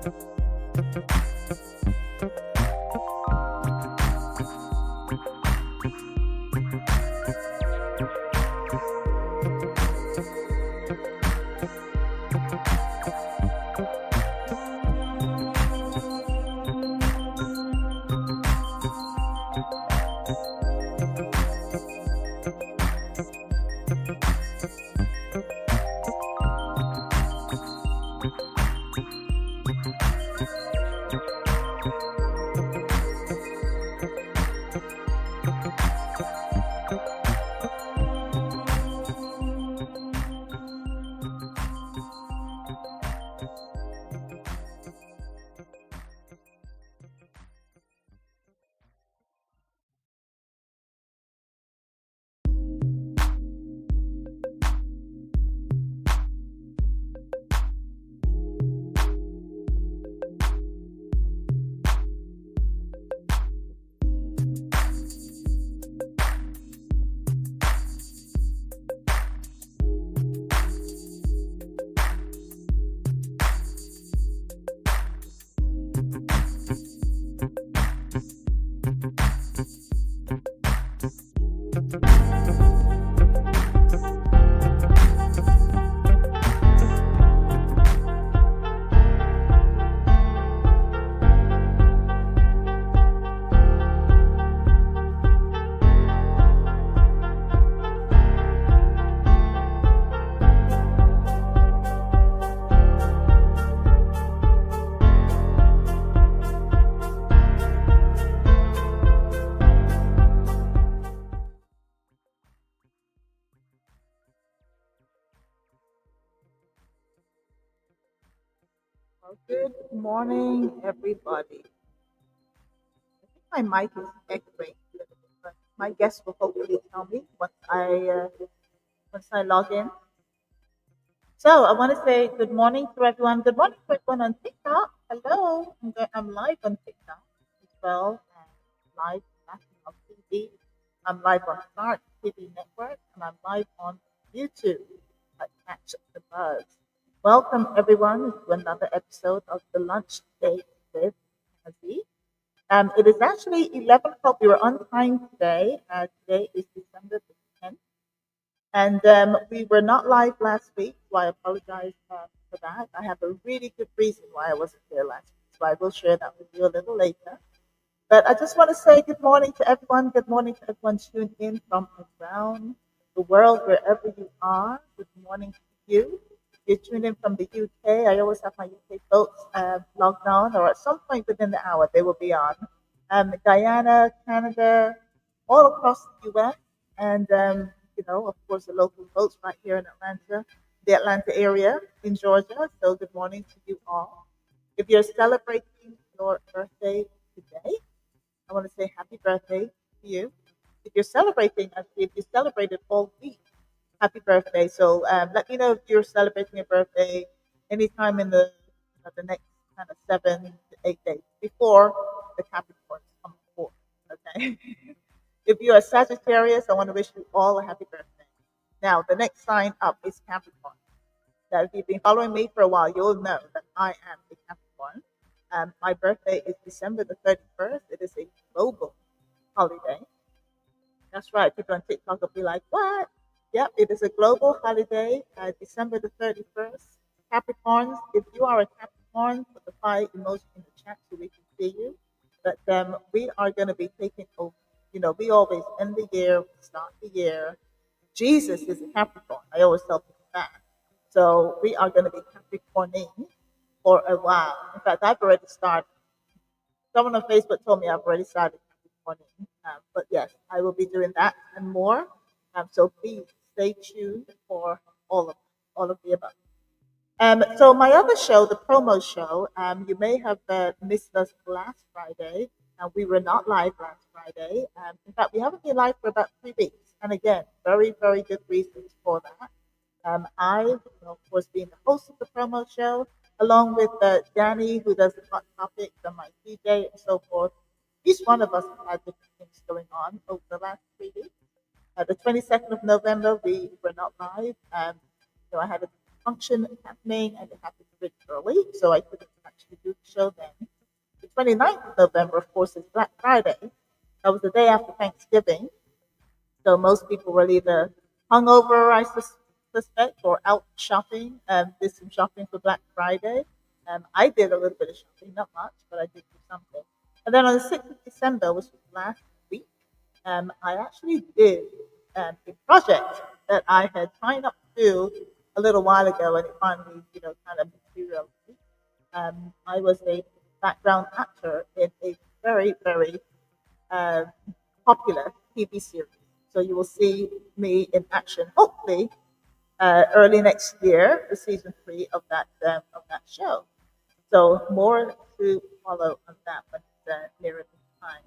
Well, good morning, everybody. I think my mic is echoing, a little bit, but my guest will hopefully tell me once I log in. So I want to say good morning to everyone. Good morning to everyone on TikTok. Hello, I'm live on TikTok as well, and live on National TV. I'm live on Clarke TV Network, and I'm live on YouTube at Catch the Buzz. Welcome everyone to another episode of the Lunch Date with Cazzy. It is actually 11 o'clock. We were on time today. Today is December the 10th. And we were not live last week, so I apologize for that. I have a really good reason why I wasn't here last week, so I will share that with you a little later. But I just want to say good morning to everyone. Good morning to everyone tuned in from around the world, wherever you are. Good morning to you. If you're tuned in from the UK, I always have my UK folks logged on, or at some point within the hour, they will be on. Guyana, Canada, all across the US, and of course, the local folks right here in Atlanta, the Atlanta area in Georgia. So, good morning to you all. If you're celebrating your birthday today, I want to say happy birthday to you. If you're celebrating, actually, if you celebrated all week, happy birthday. So let me know if you're celebrating your birthday anytime in the next kind of 7 to 8 days before the Capricorns come forth. Okay. If you're a Sagittarius, I want to wish you all a happy birthday. Now, the next sign up is Capricorn. Now, if you've been following me for a while, you'll know that I am a Capricorn. My birthday is December the 31st. It is a global holiday. That's right. People on TikTok will be like, what? Yep, it is a global holiday, December the 31st. Capricorns, if you are a Capricorn, put the fire emoji in the chat so we can see you. But we are going to be taking over. We always end the year, we start the year. Jesus is a Capricorn. I always tell people that. So we are going to be Capricorning for a while. In fact, I've already started. Someone on Facebook told me I've already started Capricorning. But yes, I will be doing that and more. So please stay tuned for all of the above. So my other show, the promo show, you may have missed us last Friday. We were not live last Friday. In fact, we haven't been live for about 3 weeks. And again, very, very good reasons for that. Of course, being the host of the promo show, along with Danny, who does the hot topics, and my DJ, and so forth. Each one of us have had different things going on over the last 3 weeks. The 22nd of November, we were not live. I had a function happening and it happened a bit early, so I couldn't actually do the show then. The 29th of November, of course, is Black Friday. That was the day after Thanksgiving. So most people were either hungover, suspect, or out shopping. Did some shopping for Black Friday. I did a little bit of shopping, not much, but I did do something. And then on the 6th of December, which was last week, I actually did a project that I had signed up to do a little while ago, and it finally, kind of materialized. I was a background actor in a very, very uh, popular TV series. So you will see me in action, hopefully early next year, the season three of that show. So more to follow on that when it's nearer the time.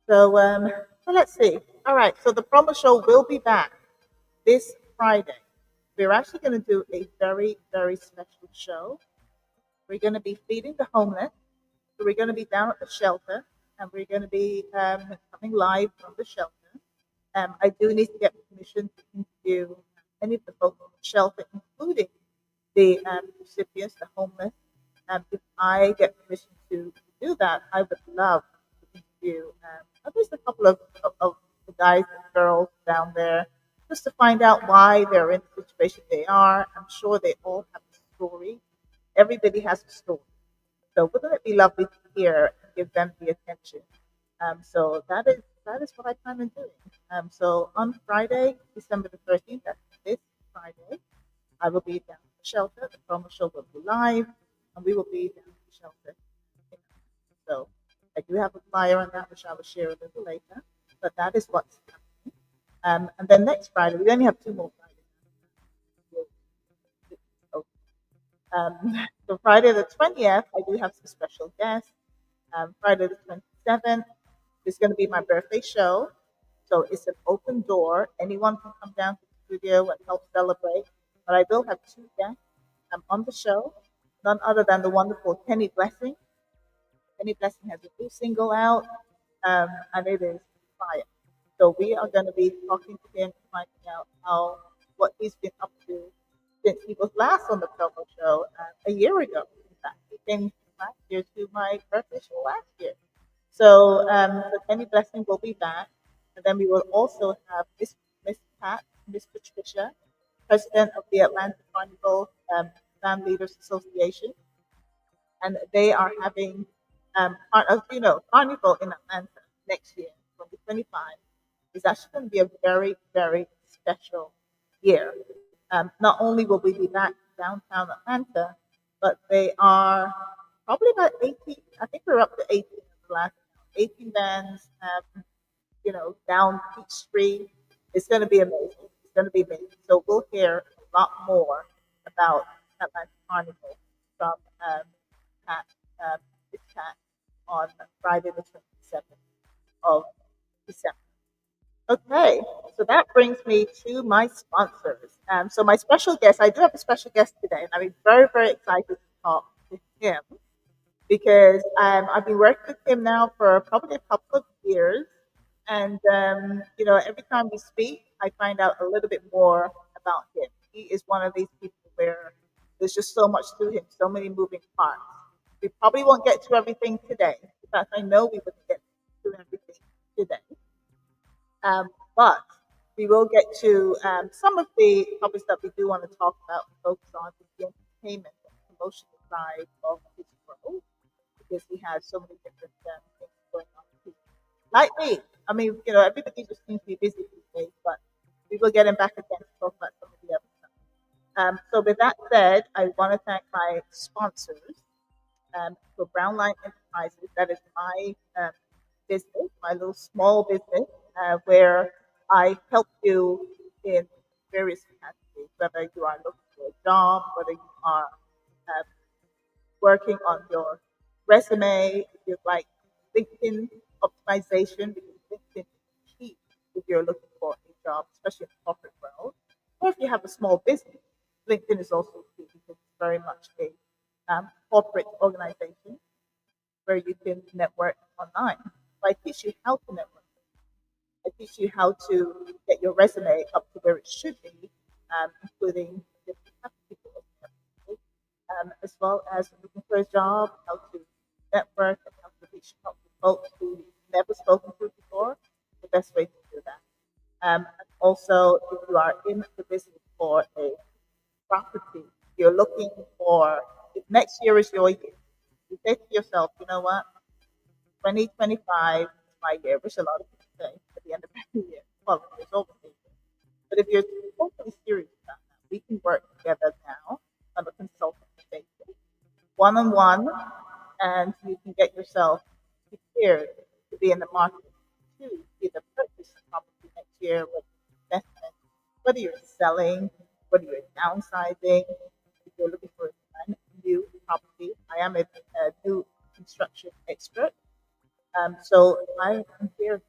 So let's see. All right. So the promo show will be back this Friday. We're actually going to do a very, very special show. We're going to be feeding the homeless. So we're going to be down at the shelter, and we're going to be coming live from the shelter. I do need to get permission to interview any of the folks in the shelter, including the recipients, the homeless. If I get permission to do that, I would love to interview at least a couple of the guys and girls down there just to find out why they're in the situation they are. I'm sure they all have a story. Everybody has a story. So wouldn't it be lovely to hear and give them the attention? So that is what I plan on doing. So on Friday, December the 13th, that's this Friday, I will be down at the shelter. The promo show will be live, and we will be down at the shelter. So I do have a flyer on that, which I will share a little later. But that is what's happening. And then next Friday, we only have two more Fridays. So Friday the 20th, I do have some special guests. Friday the 27th is going to be my birthday show. So it's an open door. Anyone can come down to the studio and help celebrate. But I will have two guests on the show, none other than the wonderful Kenny Blessing. Kenny Blessing has a new single out, and it is fire. So we are going to be talking to him, finding out what he's been up to since he was last on the promo show a year ago. In fact, he came last year to my birthday show last year. So Kenny Blessing will be back, and then we will also have Miss Patricia, president of the Atlanta Carnival Fan Leaders Association, and they are having as you know, Carnival in Atlanta next year, 2025, is actually going to be a very, very special year. Not only will we be back downtown Atlanta, but they are probably about 18. I think we're up to 18 the last 18 bands. Down Peach Street. It's going to be amazing. It's going to be amazing. So we'll hear a lot more about Atlanta Carnival from Pat, this Pat on Friday the 27th of December. Okay, so that brings me to my sponsors. So my special guest, I do have a special guest today, and I'm very, very excited to talk to him because I've been working with him now for probably a couple of years. And, every time we speak, I find out a little bit more about him. He is one of these people where there's just so much to him, so many moving parts. We probably won't get to everything today. In fact, I know we wouldn't get to everything today. But we will get to some of the topics that we do want to talk about and focus on the entertainment and promotional side of his world because he has so many different things going on. Like me. I mean, everybody just seems to be busy these days, but we will get him back again to talk about some of the other stuff. So with that said, I want to thank my sponsors. So Brown Line Enterprises, that is my business, my little small business, where I help you in various capacities, whether you are looking for a job, whether you are uh, working on your resume, if you'd like LinkedIn optimization, because LinkedIn is key if you're looking for a job, especially in the corporate world, or if you have a small business, LinkedIn is also key because it's very much a corporate organization where you can network online. So I teach you how to network. I teach you how to get your resume up to where it should be, including different types of people as well as looking for a job, how to network, and how to reach out to folks who you've never spoken to before. The best way to do that. And also, if you are in the business for a property, you're looking for, if next year is your year, you say to yourself, you know what, 2025 is my year, which a lot of people say at the end of every year. Well, it's always the year. But if you're totally serious about that, we can work together now on a consulting basis, one on one, and you can get yourself prepared to be in the market to either purchase a property next year with investment, whether you're selling, whether you're downsizing, if you're looking for a brand new property. I am a new construction expert. So I am here to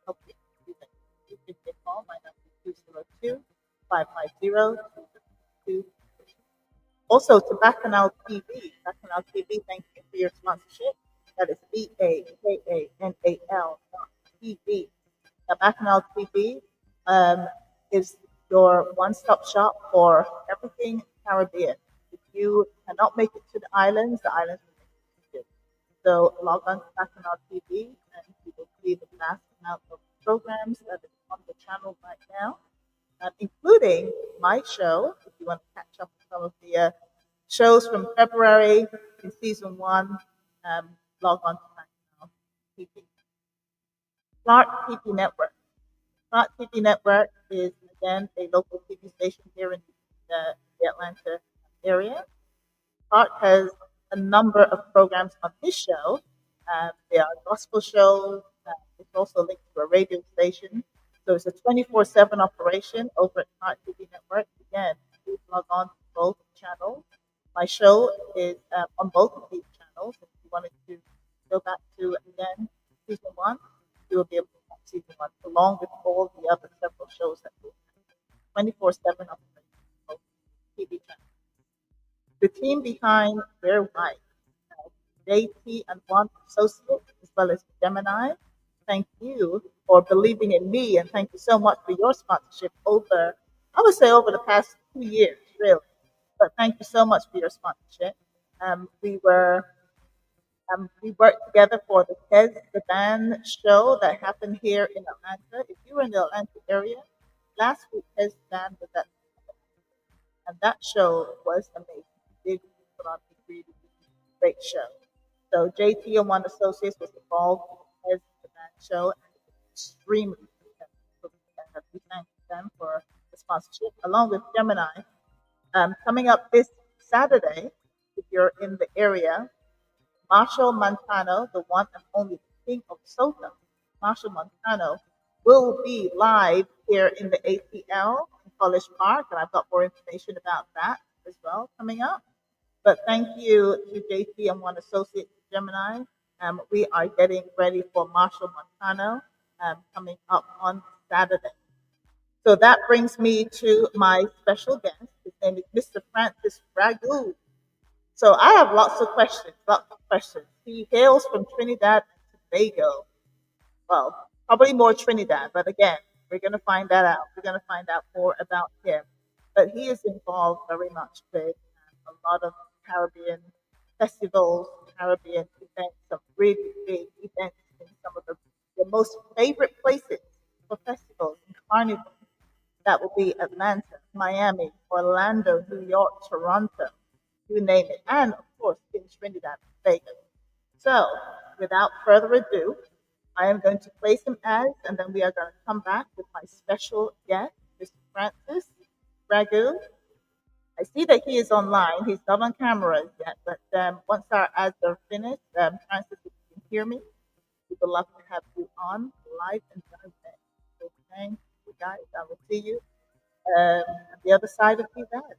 help you do that. You can get call. My number is 202 Also, to Bakanal TV. Bakanal TV, thank you for your sponsorship. That is Bakanal TV. Now, Bakanal TV is your one-stop shop for everything Caribbean. If you cannot make it to the islands will make it to you. So log on to Bakanal TV and you will see the vast amount of programs that is on the channel right now, including my show. If you want to catch up with some of the shows from February in season one, log on to Bakanal TV. Clarke TV Network. Clarke TV Network is again a local TV station here in the Atlanta area. Clarke has a number of programs on his show. There are gospel shows. It's also linked to a radio station. So it's a 24/7 operation over at Clarke TV Network. Again, please log on to both channels. My show is on both of these channels. If you wanted to go back to, again, season one, you will be able to watch season one, along with all the other several shows that we have. 24/7 operation on both TV channels. The team behind Wear White, JT and One Associates, as well as Gemini, thank you for believing in me, and thank you so much for your sponsorship over, I would say, over the past 2 years, really. But thank you so much for your sponsorship. We were we worked together for the Tes the Band show that happened here in Atlanta. If you were in the Atlanta area, last week Tes the Band was at, and that show was amazing. He did put on a really great show. So JT and One Associates was involved in the band show, and it was extremely successful. And we thank them for the sponsorship, along with Gemini. Coming up this Saturday, if you're in the area, Marshall Montano, the one and only king of soca, Marshall Montano, will be live here in the ATL in College Park, and I've got more information about that as well coming up. But thank you to JT and One Associate Gemini. We are getting ready for Marshall Montano coming up on Saturday. So that brings me to my special guest. His name is Mr. Francis Ragoo. So I have lots of questions, lots of questions. He hails from Trinidad and Tobago. Well, probably more Trinidad, but again, we're going to find that out. We're going to find out more about him. But he is involved very much with a lot of Caribbean festivals, Caribbean events, some really big events in some of the most favorite places for festivals and carnivals. That will be Atlanta, Miami, Orlando, New York, Toronto, you name it. And of course, in Trinidad and Tobago. So, without further ado, I am going to play some ads and then we are going to come back with my special guest, Mr. Francis Ragoo. I see that he is online. He's not on camera yet, but once our ads are finished, Francis, if you can hear me, we would love to have you on live and direct. So thank you guys. I will see you on the other side of these ads.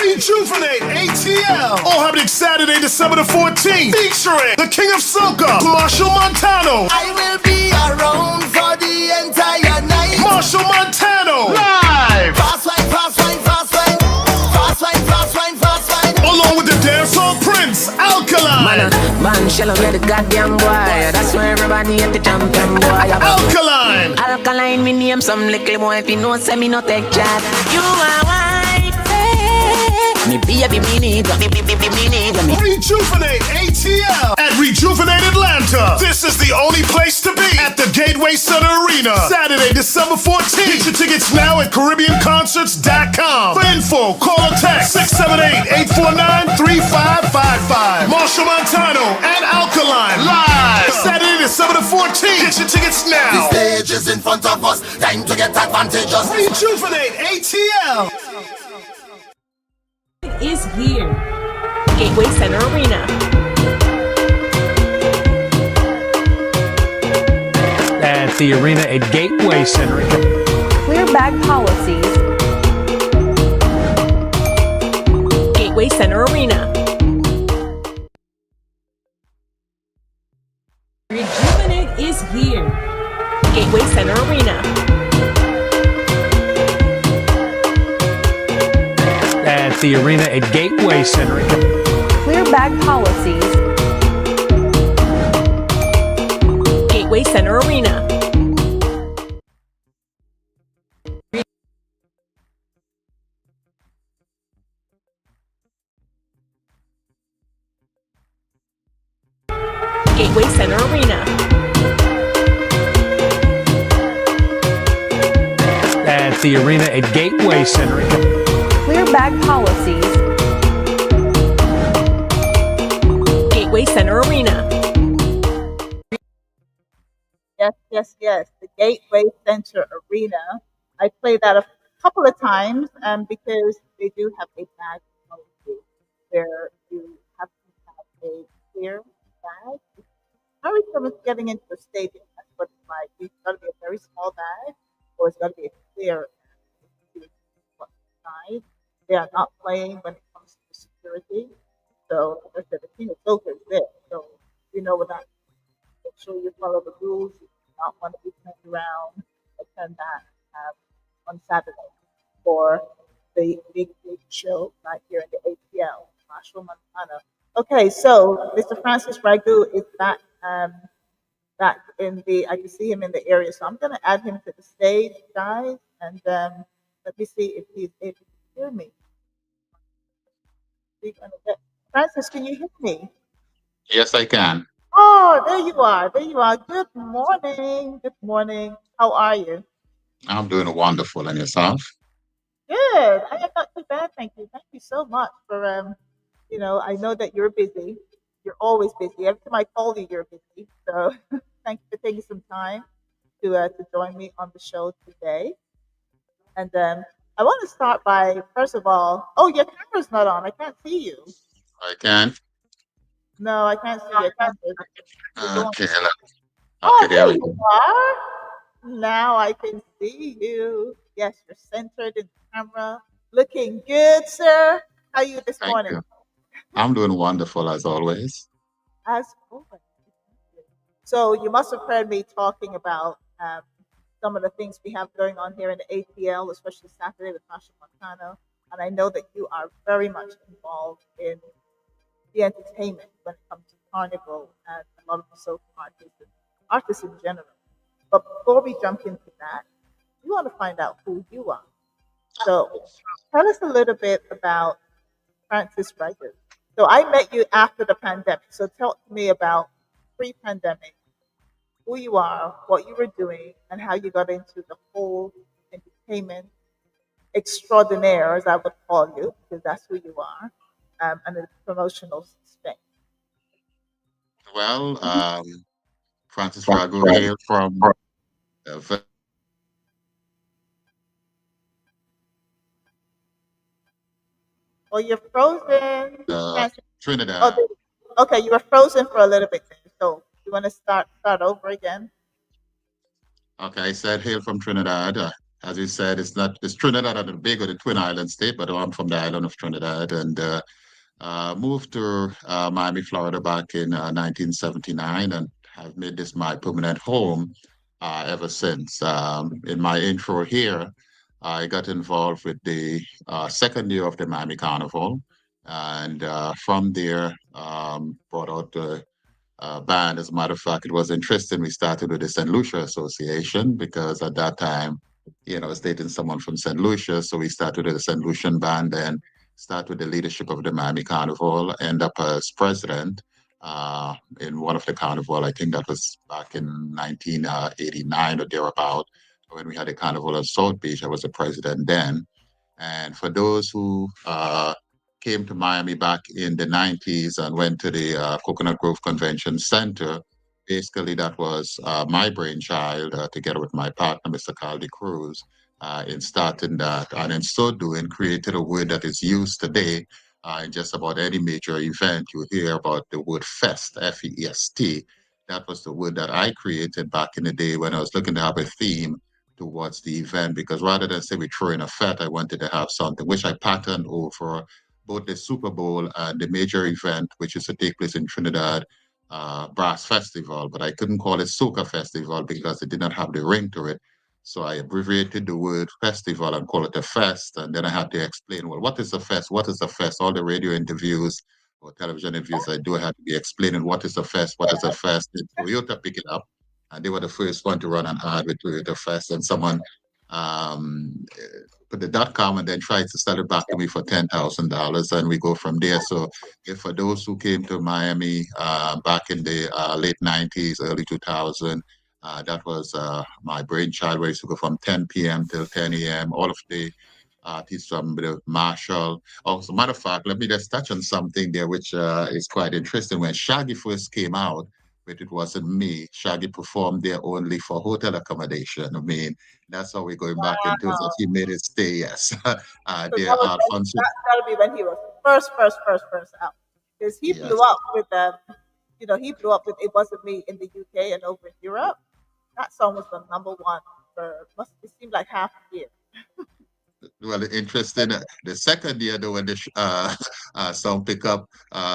rejuvenate, ATL. All happening Saturday, December the 14th. Featuring the King of Soca, Marshall Montano. I will be around for the entire night. Marshall Montano. Live. Fast wine, fast wine, fast wine. Fast wine, fast wine, fast wine. Along with the dancehall prince, Alkaline. Man, shell up the goddamn boy. That's why everybody at the champion boy. Alkaline. Alkaline, me name some little boy. If you know, say me no take chat. You are white. Me baby, me need me. Rejuvenate ATL at Rejuvenate Atlanta. This is the only place to be at the Gateway Center Arena. Saturday, December 14th. Get your tickets now at CaribbeanConcerts.com. For info, call or text 678-849-3555. Marshall Montano and Alkaline live. Saturday, December the 14th. Get your tickets now. The stage is in front of us. Time to get advantageous. Rejuvenate ATL. Is here. Gateway Center Arena. At the arena at Gateway Center. Clear bag policies. Gateway Center Arena. Rejuvenate is here. Gateway Center Arena. At the arena at Gateway Center. Clear bag policies. Gateway Center Arena. Gateway Center Arena. At the arena at Gateway Center. Clear bag policies. Gateway Center Arena. Yes. The Gateway Center Arena. I play that a couple of times because they do have a bag policy where you have to have a clear bag. Very similar to getting into a stadium. That's what it's like. It's got to be a very small bag or it's got to be a clear bag. They are not playing when it comes to security. So, like I said, the King of Soca is there. So, you know, with that, make sure you follow the rules. You do not want to be turned around. Attend that on Saturday for the big show right here in the ATL, Marshall, Montana. Okay, so Mr. Francis Ragoo is back in the. I can see him in the area, so I'm going to add him to the stage, guys, and let me see if he's able to hear me. Francis, can you hear me? Yes, I can. Oh, there you are. There you are. Good morning. Good morning. How are you? I'm doing wonderful. And yourself? Good. I am not too bad, thank you. Thank you so much for I know that you're busy. You're always busy. Every time I call you, you're busy. So thank you for taking some time to join me on the show today. And I want to start by first of all, oh, your camera's not on. I can't see you. I can. No, I can't see your camera. Okay. Oh, Okay, there there we go. you are. Now I can see you. Yes, you're centered in the camera. Looking good, sir. How are you this Thank morning? you. I'm doing wonderful as always. As always. So you must have heard me talking about some of the things we have going on here in the ATL, especially Saturday with Marshall Montano. And I know that you are very much involved in the entertainment when it comes to Carnival and a lot of the social artists in general. But before we jump into that, we want to find out who you are. So tell us a little bit about Francis Ragoo. So I met you after the pandemic. So tell me about pre-pandemic, who you are, what you were doing, and how you got into the whole entertainment extraordinaire, as I would call you, because that's who you are, and the promotional space. Well, Francis Ragoo hailed from uh, Oh, you're frozen. Francis. Oh, Trinidad. okay, you were frozen for a little bit there. So you want to start over again? Okay, I said hail from Trinidad. as you said, it's Trinidad and Tobago, the Twin Island state, but I'm from the island of Trinidad, and moved to Miami, Florida back in 1979, and have made this my permanent home ever since. In my intro here, I got involved with the second year of the Miami Carnival, and from there, brought out the band. As a matter of fact, it was interesting. We started with the St. Lucia Association because at that time, I was dating someone from St. Lucia. So we started with the St. Lucian band, then started with the leadership of the Miami Carnival, end up as president in one of the carnival. I think that was back in 1989 or thereabout when we had a carnival at South Beach. I was the president then. And for those who came to Miami back in the 90s and went to the Coconut Grove Convention Center, basically that was my brainchild together with my partner, Mr. Caldi Cruz, in starting that. And in so doing, created a word that is used today in just about any major event. You hear about the word fest, F-E-S-T. That was the word that I created back in the day when I was looking to have a theme towards the event, because rather than say we throw in a fete, I wanted to have something which I patterned over both the Super Bowl and the major event, which is to take place in Trinidad, Brass Festival. But I couldn't call it Soca Festival because it did not have the ring to it. So I abbreviated the word festival and call it a fest. And then I had to explain, well, what is a fest? What is a fest? All the radio interviews or television interviews I do, I had to be explaining what is a fest, what is a fest. And Toyota pick it up, and they were the first one to run an ad with Toyota Fest, and someone put the .com and then tried to sell it back to me for $10,000, and we go from there. So, if for those who came to Miami back in the late '90s, early 2000, that was my brainchild. Where I used to go from 10 p.m. till 10 a.m. All of the artists from the Marshall. Oh, as a matter of fact, let me just touch on something there, which is quite interesting. When Shaggy first came out, but it wasn't me. Shaggy performed there only for hotel accommodation. I mean, that's how we're going back in terms of he made it stay. Yes, So that there, was Alfonso. that'll be when he was first out, because he blew Yes, up with he blew up with "It Wasn't Me" in the UK and over in Europe. That song was the number one for must it seemed like half a year. well, interesting. The second year, though, when the song pick up,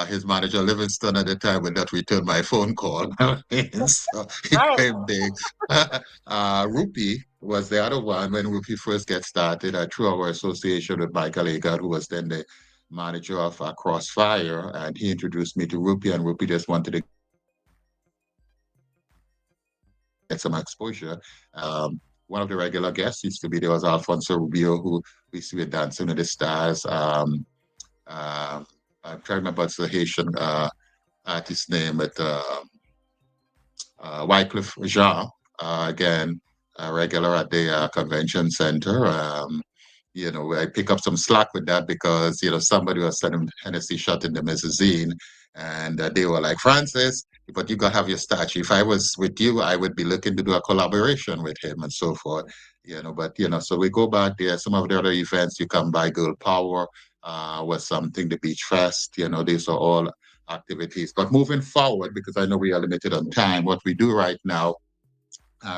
his manager Livingston at the time would not return my phone call. So it Right. came big. Rupee was the other one when Rupee first get started through our association with Michael Agard, who was then the manager of Crossfire, and he introduced me to Rupee, and Rupee just wanted to get some exposure. One of the regular guests used to be there was Alfonso Rubio, who we used to be dancing with the stars. Uh, I'm trying to remember what's the Haitian artist's name, but Wycliffe Jean, again, a regular at the convention center. I pick up some slack with that because, somebody was selling Hennessy shot in the mezzanine, and they were like, Francis, but you got to have your statue. If I was with you, I would be looking to do a collaboration with him and so forth. So we go back there. Some of the other events you come by, Girl Power was something, the Beach Fest, these are all activities. But moving forward, because I know we are limited on time, what we do right now,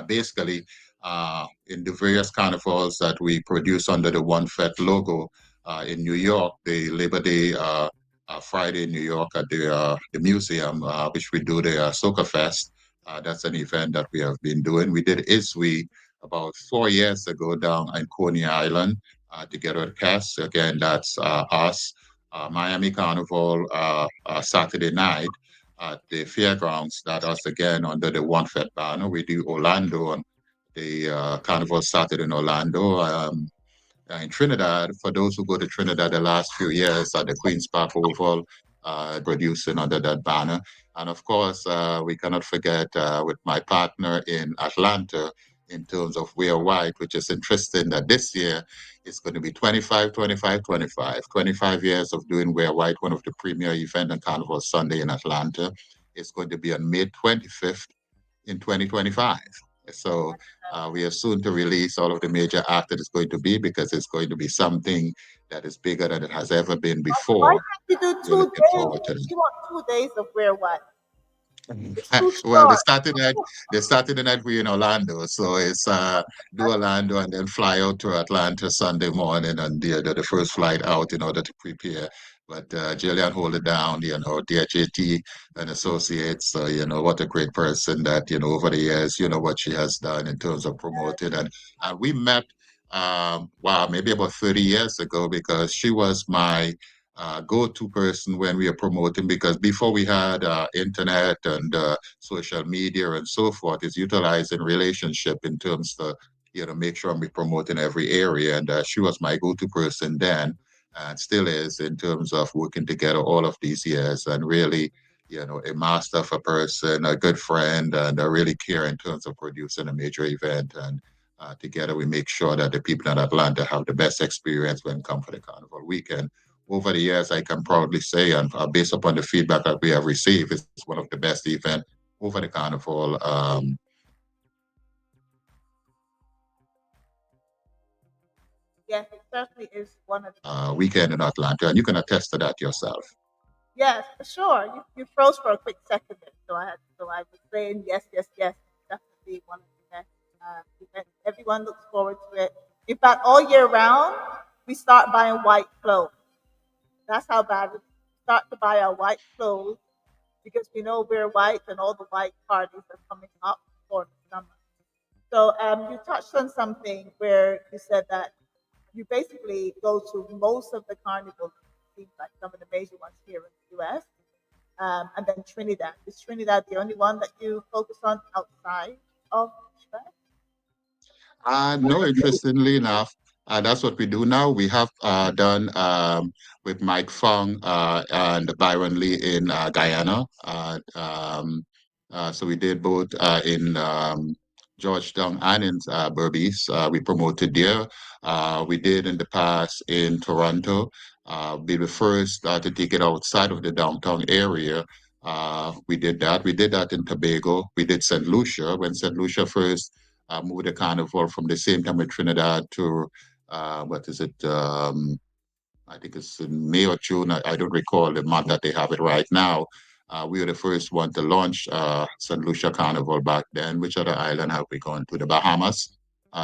basically, in the various carnivals that we produce under the One Fed logo in New York, the Labor Day Friday in New York at the museum, which we do the Soca Fest. That's an event that we have been doing. We did ISWE about 4 years ago down in Coney Island together at Cass. Again, that's us. Miami Carnival Saturday night at the fairgrounds. That us again under the One Fed banner. We do Orlando, and the carnival started in Orlando. In Trinidad, for those who go to Trinidad the last few years at the Queen's Park Oval, producing under that banner. And of course, we cannot forget with my partner in Atlanta in terms of Wear White, which is interesting that this year it's going to be 25, 25, 25. 25 years of doing Wear White, one of the premier event on Carnival Sunday in Atlanta. It's going to be on May 25th in 2025. So we are soon to release all of the major act that it's going to be, because it's going to be something that is bigger than it has ever been Why before. can't you do We're two looking days? forward to it. You want 2 days of wear what? It's too Well, short. they started the night we're in Orlando, so it's do Orlando and then fly out to Atlanta Sunday morning and the first flight out in order to prepare. But Jillian hold it down, dear JT and associates. So what a great person that over the years, what she has done in terms of promoting and we met. Wow, maybe about 30 years ago because she was my go-to person when we are promoting because before we had internet and social media and so forth is utilizing relationship in terms to make sure we promote in every area and she was my go-to person then and still is in terms of working together all of these years and really a master of a person, a good friend, and a really care in terms of producing a major event and together we make sure that the people in Atlanta have the best experience when come for the carnival weekend. Over the years, I can proudly say, and based upon the feedback that we have received, it's one of the best events over the carnival Yes, it certainly is one of the best. weekend in Atlanta, and you can attest to that yourself. Yes, for sure. You froze for a quick second there, so I was saying yes, yes, yes. Definitely one of the best events. Everyone looks forward to it. In fact, all year round, we start buying white clothes. That's how bad it is. We start to buy our white clothes because we know we're white and all the white parties are coming up for the summer. So you touched on something where you said that you basically go to most of the carnivals. It seems like some of the major ones here in the U.S. And then Trinidad. Is Trinidad the only one that you focus on outside of the US? No, interestingly enough, that's what we do now. We have done with Mike Fung and Byron Lee in Guyana. So we did both in Georgetown and in Berbice. We promoted there. We did in the past in Toronto. Be the first to take it outside of the downtown area. We did that. We did that in Tobago. We did St. Lucia when St. Lucia first moved the carnival from the same time with Trinidad to what is it? I think it's in May or June. I don't recall the month that they have it right now. We were the first one to launch St. Lucia Carnival back then. Which other island have we gone to? The Bahamas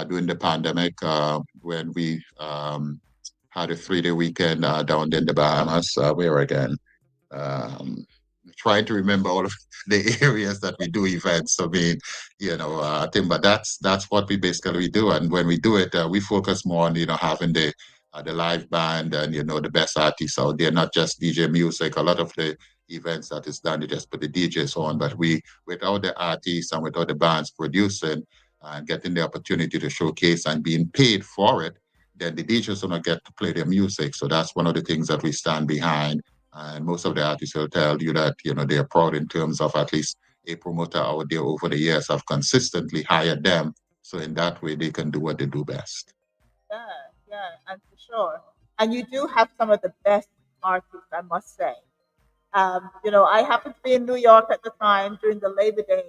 during the pandemic when we had a 3-day weekend down in the Bahamas. Where again? um, trying to remember all of the areas that we do events. I mean, I think, but that's what we basically do. And when we do it, we focus more on having the live band and the best artists out there, not just DJ music. A lot of the events that is done, they just put the DJs on, but we without the artists and without the bands producing and getting the opportunity to showcase and being paid for it, then the DJs don't get to play their music. So that's one of the things that we stand behind and most of the artists will tell you that, they are proud in terms of at least a promoter out there over the years have consistently hired them. So in that way, they can do what they do best. Yeah, yeah, and for sure. And you do have some of the best artists, I must say. I happened to be in New York at the time during the Labor Day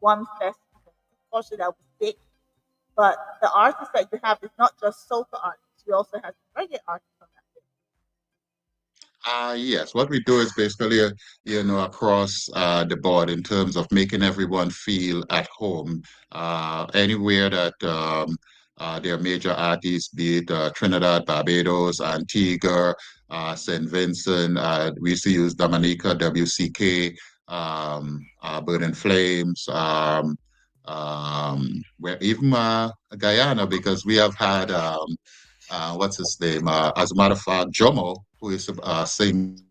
One Festival. Unfortunately, I was sick. But the artists that you have is not just soca artists. You also have reggae artists on that list. Yes, what we do is basically, across the board in terms of making everyone feel at home. Anywhere that there are major artists, be it Trinidad, Barbados, Antigua, St. Vincent. We used to use Dominica, WCK, Burning Flames, where even Guyana, because we have had what's his name? As a matter of fact, Jomo, who is singing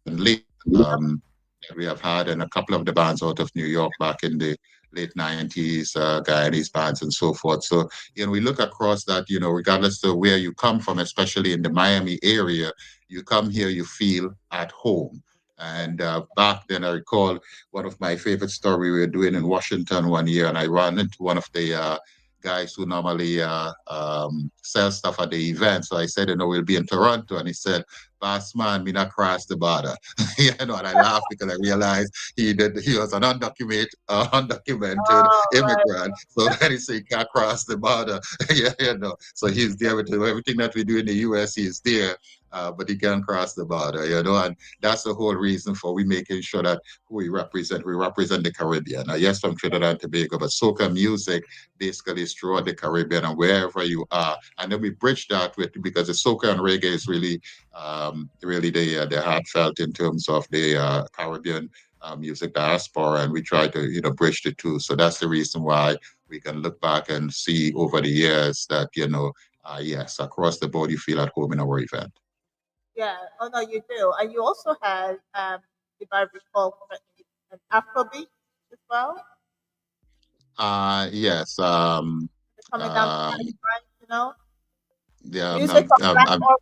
late. We have had and a couple of the bands out of New York back in the late 90s, Guyanese bands and so forth. So, we look across that, regardless of where you come from, especially in the Miami area, you come here, you feel at home. And back then, I recall one of my favorite story we were doing in Washington one year, and I ran into one of the guys who normally sell stuff at the event. So I said, we'll be in Toronto. And he said, Boss man, me not cross the border. And I laughed because I realized he was an undocumented Oh, right. immigrant. So then he said he can't cross the border. Yeah. So he's there with everything that we do in the US, he's there. but he can cross the border, and that's the whole reason for we making sure that who we represent the Caribbean. Now, yes, from Trinidad and Tobago, but soca music basically is throughout the Caribbean and wherever you are. And then we bridge that with, because the soca and reggae is really the heartfelt in terms of the Caribbean music diaspora, and we try to bridge the two. So that's the reason why we can look back and see over the years that yes, across the board you feel at home in our event. Yeah. Oh no, you do. And you also had, if I recall correctly, an Afrobeat as well. Yes. Coming down the Um, pipeline, yeah. music from Black or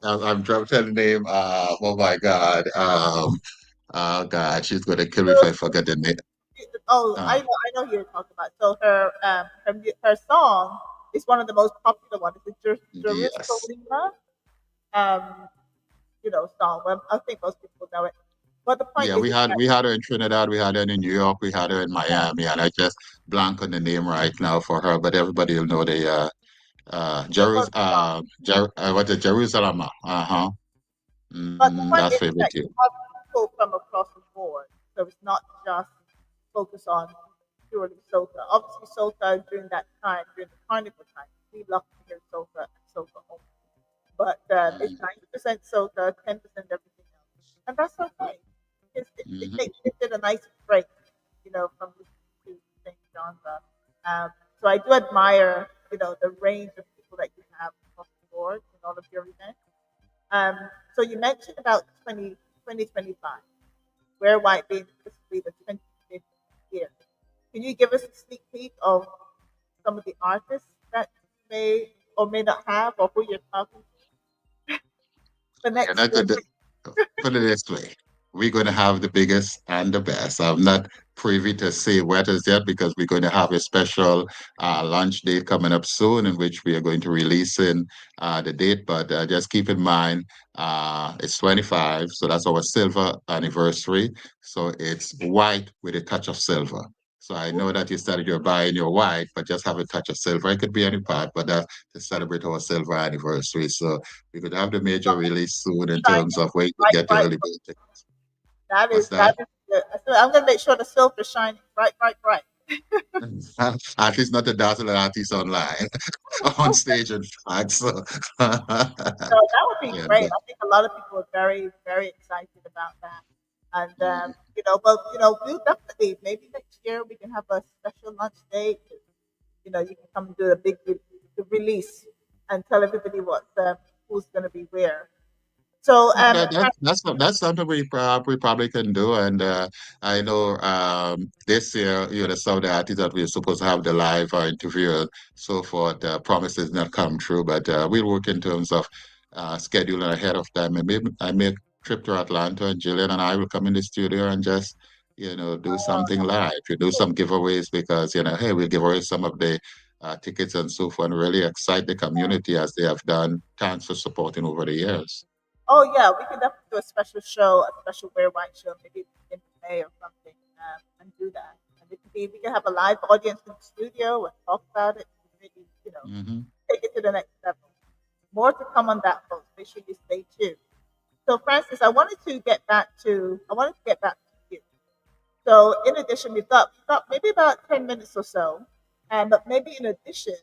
I'm trying to tell the name. Oh my God. Oh God, she's gonna kill me if Blue. I forget the name. Oh, Uh, I know who you're talking about. So her song is one of the most popular ones. It's a yes. Jerusalem, um, song. Well, I think most people know it. But the point Yeah, is that we had her in Trinidad, we had her in New York, we had her in Miami, and I just blank on the name right now for her, but everybody will know the people song. What the Jerusalem. Uh-huh. But the point That's is favorite that too. you have people from across the board. So it's not just focus on purely soca. Obviously, soca during that time, during the carnival time, we love to hear soca and soca only. But it's Mm-hmm. 90% soca, 10% everything else, and that's okay. It did a nice break, from the same genre. So I do admire, the range of people that you have across the board in all of your events. Um, so you mentioned about 2025, where might be specifically the 25th year. Can you give us a sneak peek of some of the artists that you may or may not have, or who you're talking to for Yeah, next that's year? a, put it this way. We're going to have the biggest and the best. I'm not privy to say what is yet because we're going to have a special launch date coming up soon in which we are going to release in the date. But just keep in mind, it's 25, so that's our silver anniversary. So it's white with a touch of silver. So I know that you started your buying your white, but just have a touch of silver. It could be any part, but that's to celebrate our silver anniversary. So we could have the major release soon in Shining terms of where you could bright, get the bright. early bird tickets. That is What's that? good. So I'm gonna make sure the silver is shining bright, bright, bright. At least not the dazzling artist online, on stage, in fact. So, So that would be yeah, great. I think a lot of people are very, very excited about that. And mhm. we'll definitely maybe next year we can have a special lunch date. You can come and do a big the release and tell everybody who's going to be where. So That's something we probably can do, and I know this year, some of the artists that we're supposed to have the live interview and so forth, promises not come true, but we'll work in terms of scheduling ahead of time. And maybe I make trip to Atlanta, and Jillian and I will come in the studio and just do something live. We do some giveaways because hey, we'll give away some of the tickets and so forth, and really excite the community as they have done. Thanks for supporting over the years. oh yeah, we can definitely do a special show, a special Wear White show, maybe in May or something, and do that. And we can have a live audience in the studio and talk about it. And maybe Hmm. take it to the next level. More to come on that, folks. Make sure you stay tuned. So, Francis, I wanted to get back to you. So, in addition, we've got maybe about 10 minutes or so, but maybe in addition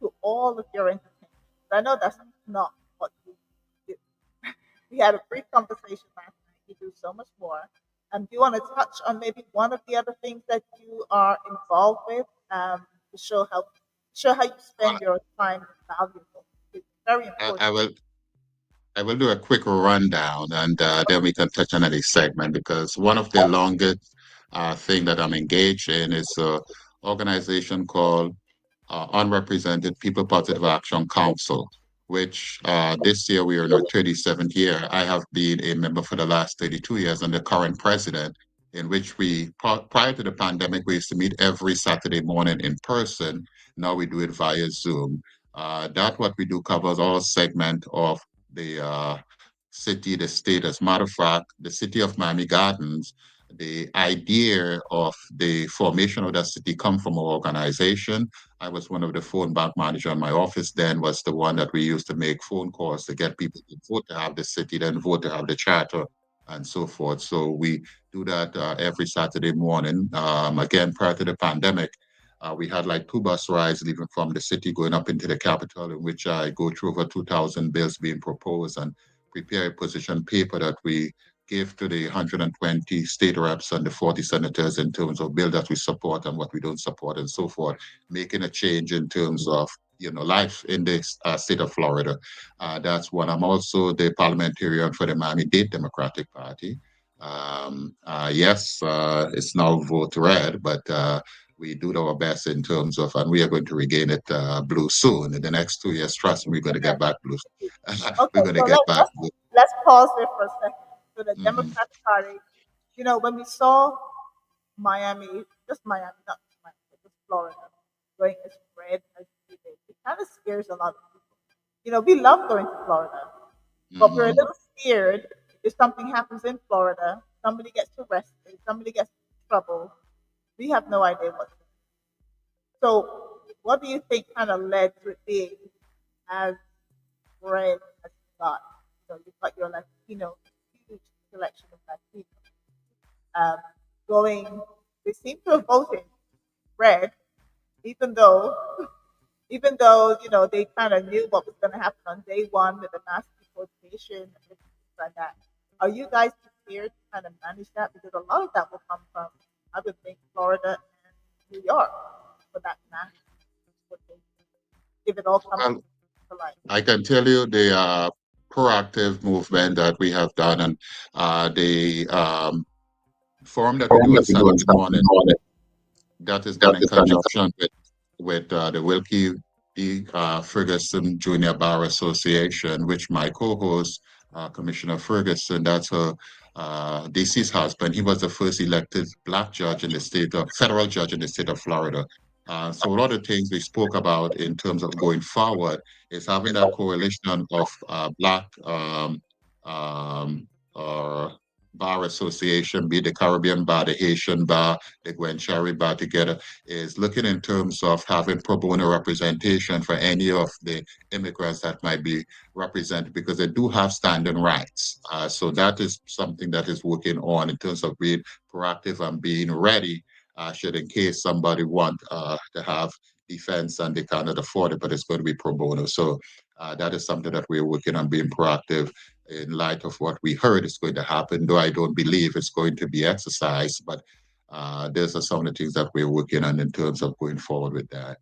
to all of your entertainment, I know that's not what you do. We had a brief conversation last night. You do so much more. Do you want to touch on maybe one of the other things that you are involved with, to show how you spend your time is valuable? It's very I, important. I will I will do a quick rundown and then we can touch on any segment because one of the longest thing that I'm engaged in is an organization called Unrepresented People Positive Action Council, which this year we are in our 37th year. I have been a member for the last 32 years and the current president, in which prior to the pandemic, we used to meet every Saturday morning in person. Now we do it via Zoom. That what we do covers all segment of the city, the state. As a matter of fact, the city of Miami Gardens the idea of the formation of that city come from our organization. I was one of the phone bank manager in my office then, was the one that we used to make phone calls to get people to vote to have the city, then vote to have the charter and so forth. So we do that every Saturday morning. Again, prior to the pandemic, we had like two bus rides leaving from the city going up into the capital, in which I go through over 2,000 bills being proposed and prepare a position paper that we give to the 120 state reps and the 40 senators in terms of bill that we support and what we don't support and so forth, making a change in terms of life in the state of Florida. That's one. I'm also the parliamentarian for the Miami-Dade Democratic Party. Yes, it's now vote red, but we do our best in terms of, and we are going to regain it blue soon. In the next 2 years, trust me, we're going to get back blue. We're Okay, going to so get back blue. let's pause there for a second. So the Mhm. Democratic Party, when we saw Miami, just Miami, not just Miami, but just Florida, going as red as it did, it kind of scares a lot of people. We love going to Florida, but we're a Mhm. little scared if something happens in Florida, somebody gets arrested, somebody gets in trouble. We have no idea what. So, what do you think kind of led to it being as red as it got? You've got your Latino, huge selection of Latinos um, going. They seem to have voted red, even though, they kind of knew what was going to happen on day one with the mass deportation and things like that. Are you guys prepared to kind of manage that? Because a lot of that will come from, I would think, Florida and New York for that mass deportation. If it all comes Well, to light. I can tell you the proactive movement that we have done, and the forum that we do on Saturday morning, that is done in conjunction with the Wilkie D. Ferguson Junior Bar Association, which my co-host, Commissioner Ferguson, that's her deceased husband. He was the first elected black judge in the federal judge in the state of Florida. So a lot of things we spoke about in terms of going forward is having that coalition of black um, or bar association, be it the Caribbean bar, the Haitian bar, the Gwen Cherry bar together, is looking in terms of having pro bono representation for any of the immigrants that might be represented because they do have standing rights. So that is something that is working on in terms of being proactive and being ready should in case somebody want to have defense and they cannot afford it, but it's going to be pro bono. So that is something that we're working on being proactive in light of what we heard is going to happen, though I don't believe it's going to be exercised, but those are some of the things that we're working on in terms of going forward with that.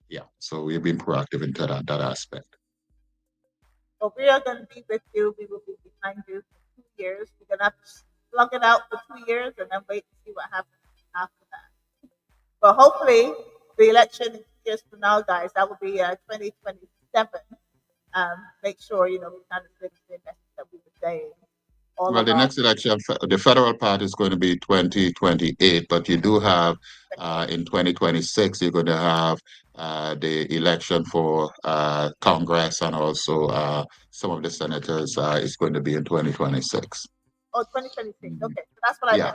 Yeah, so we've been proactive into that aspect. So we are going to be with you. We will be behind you for 2 years. We're going to have to slug it out for 2 years and then wait to see what happens after that. But hopefully, the election in 2 years from now, guys, that will be 2027. Make sure, we kind of did the message that we were saying all Well, the along. next election, the federal part is going to be 2028, but you do have in 2026, you're going to have the election for Congress and also some of the senators is going to be in 2026. Oh, 2026. Okay, so that's what I Yeah,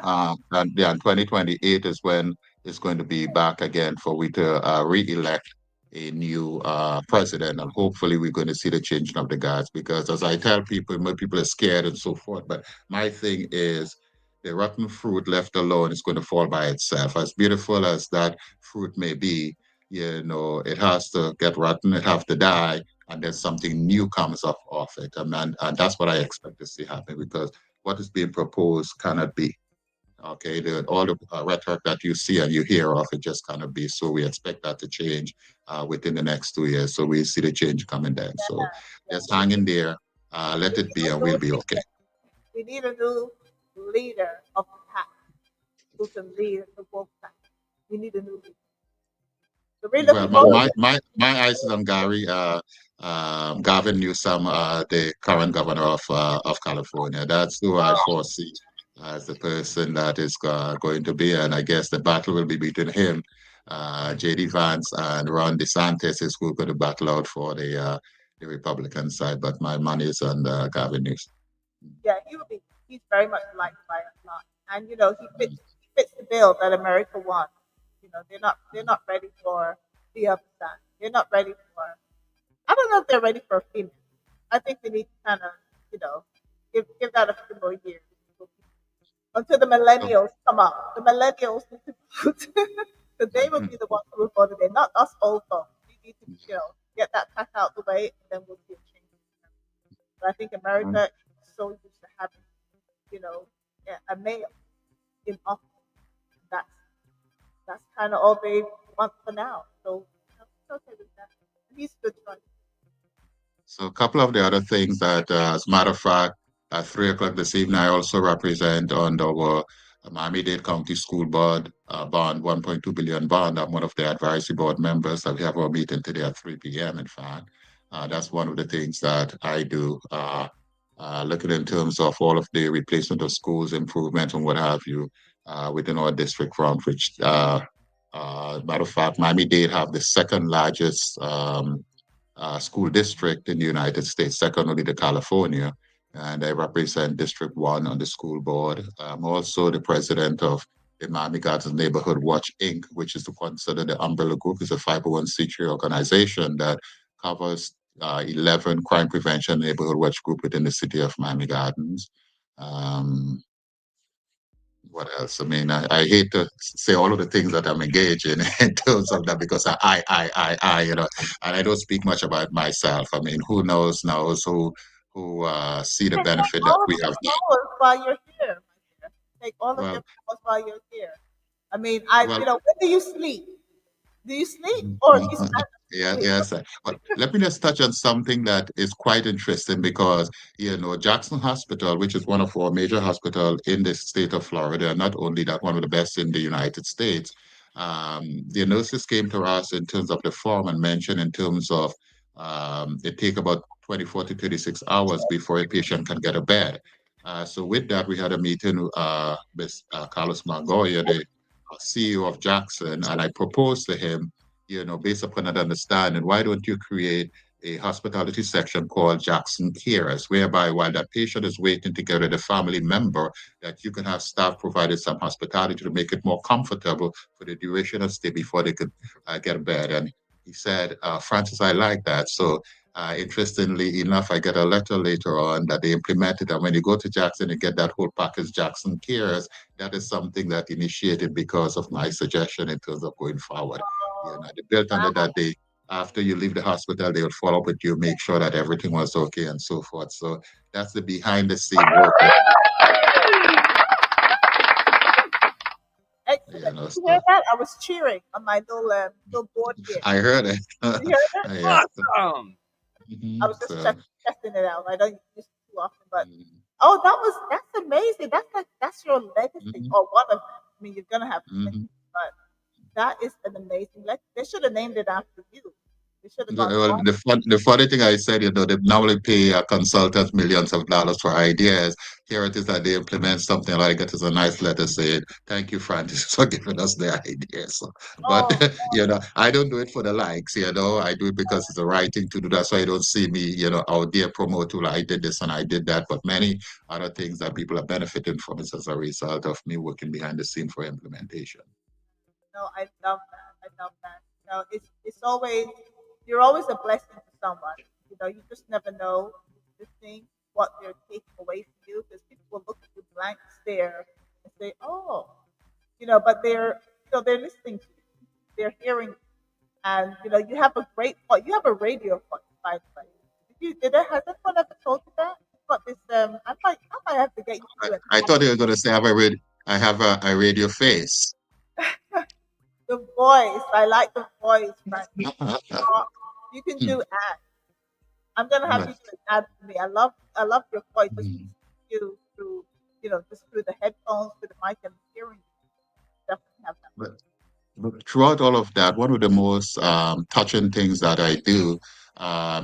meant. and 2028 is when it's going to be back again for we to re-elect a new president, and hopefully we're going to see the changing of the guards. Because as I tell people, most people are scared and so forth. But my thing is, the rotten fruit left alone is going to fall by itself. As beautiful as that fruit may be, it has to get rotten, it have to die, and then something new comes up off it. And that's what I expect to see happen because what is being proposed cannot be. Okay, all the rhetoric that you see and you hear of it just cannot be. So we expect that to change within the next 2 years. So we see the change coming then. So Yeah, just hang in there, let it be, and we'll be okay. we need a new leader of the pack who can lead the wolf pack. We need a new leader. So we're Well, looking forward to my eyes is on Gary, Gavin Newsom, the current governor of California. That's who I foresee as the person that is going to be, and I guess the battle will be between him, JD Vance, and Ron DeSantis is who going to battle out for the Republican side. But my money is on Gavin Newsom. yeah, he will be. He's very much liked by a lot. and he fits the bill that America wants. They're not ready for the other side. They're not ready for. I don't know if they're ready for a female. I think they need to kind of you know give that a few more years until the So, millennials come up. The millennials need to vote. So they will be the ones who will vote today, not us old folks. We need to get that pack out the way, and then we'll see a change. But I think um, America is so used to having you know a male in office. That's that's kind of all they want for now. So it's okay with that. He's a good choice. So a couple of the other things that, as a matter of fact, at 3 o'clock this evening, I also represent on our Miami-Dade County School Board bond, 1.2 billion bond. I'm one of the advisory board members. That we have our meeting today at 3 p.m. In fact, that's one of the things that I do. Looking in terms of all of the replacement of schools, improvement, and what have you, within our district front, which, matter of fact, Miami-Dade have the second largest school district in the United States, second only to California. And I represent District 1 on the school board. I'm also the president of the Miami Gardens Neighborhood Watch, Inc., which is to consider the umbrella group. It's a 501c3 organization that covers 11 crime prevention neighborhood watch group within the city of Miami Gardens. Um, what else? I mean, I hate to say all of the things that I'm engaged in in terms of that because and I don't speak much about myself. I mean, who knows who see the Take benefit that all of we your have. flowers while you're here, my dear. Take all of your Well, flowers while you're here. I mean, well, when do you sleep? Do you sleep Mhm, or you mhm. stand Yeah, sleep? yes. But let me just touch on something that is quite interesting because, Jackson Hospital, which is one of our major hospitals in the state of Florida, and not only that, one of the best in the United States. The nurses came to us in terms of the form and mentioned in terms of it take about 24 to 36 hours before a patient can get a bed. So with that, we had a meeting with Carlos Margoya, the CEO of Jackson, and I proposed to him, based upon that understanding, why don't you create a hospitality section called Jackson Cares, whereby while that patient is waiting to get with a family member, that you can have staff provided some hospitality to make it more comfortable for the duration of stay before they could get a bed. And he said, Francis, I like that. So interestingly enough, I get a letter later on that they implemented. And when you go to Jackson and get that whole package, Jackson Cares, that is something that initiated because of my suggestion in terms of going forward. They built under Wow. that they after you leave the hospital, they will follow up with you, make sure that everything was okay and so forth. So that's the behind the scene work that Excellent. Did you hear so that? I was cheering on my little board here. I heard it. Did you hear that? Yeah. Awesome. I Mhm. was just So testing it out. I don't use it too often, but mhm, oh, that's amazing. That's your legacy mhm, or one of them. I mean, you're gonna have many, mhm. but that is an amazing. They should have named it after you. They should have gone. Well, Oh, the funny thing I said, they normally pay consultants millions of dollars for ideas. Here it is that they implement something like it is a nice letter saying, "Thank you, Francis, for giving us the ideas." So, but oh, I don't do it for the likes. I do it because it's the right thing to do. That's why you don't see me, out there promote, well, I did this and I did that. But many other things that people are benefiting from is as a result of me working behind the scene for implementation. no, I love that. I love that. It's always you're always a blessing to someone. You just never know the thing what they're taking away from you because people will look at you blank stare and say, "Oh," but they're listening to you. They're hearing you. And you have a great voice. You have a radio voice, by the way. Has anyone ever told you that? You've got this. I might have to get you to do an I ad. thought you were going to say I have a radio face. The voice. I like the voice, Frank. You can do ads. I'm gonna have you do an ad for me. I love your voice. Just me seeing you through, just through the headphones, through the mic, and hearing you. Definitely have that. But throughout all of that, one of the most touching things that I do